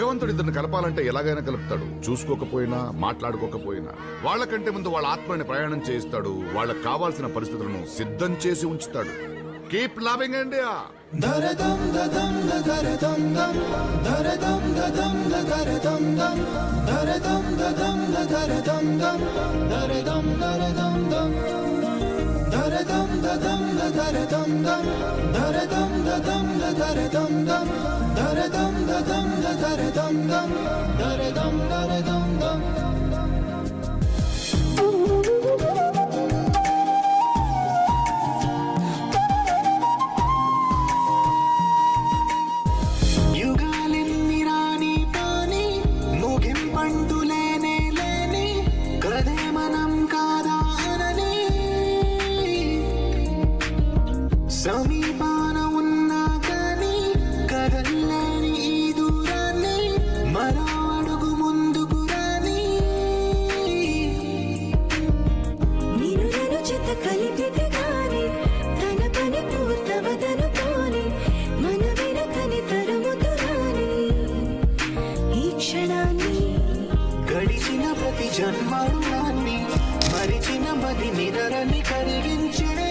భగవంతుడు ఇద్దరిని కలపాలంటే ఎలాగైనా కలుపుతాడు. చూసుకోకపోయినా, మాట్లాడుకోకపోయినా. వాళ్ళకంటే ముందు వాళ్ళ ఆత్మని ప్రయాణం చేయిస్తాడు. వాళ్ళకి కావాల్సిన పరిస్థితులను సిద్ధం చేసి ఉంచుతాడు. Keep loving India. దరదం దదం దరదం దం దరదం దదం దరదం దం దరదం దదం దరదం దం దరదం దరదం దం దరదం దదం దరదం దం దరదం దదం దరదం దం దరదం దదం దరదం దం దరదం దరదం దం. సమీపాన ఉన్నా కానీ కదల్లేని ఈ దూరాన్ని మరో అడుగు ముందుకు రాని నిన్ను జత కలిపితే గాని తన పని పూర్తవదనుకోని మన వెనకని తరుముతురాని ఈ క్షణాన్ని గడిచిన ప్రతి జన్మరుణాన్ని మరిచిన మది నిదరని కరిగించే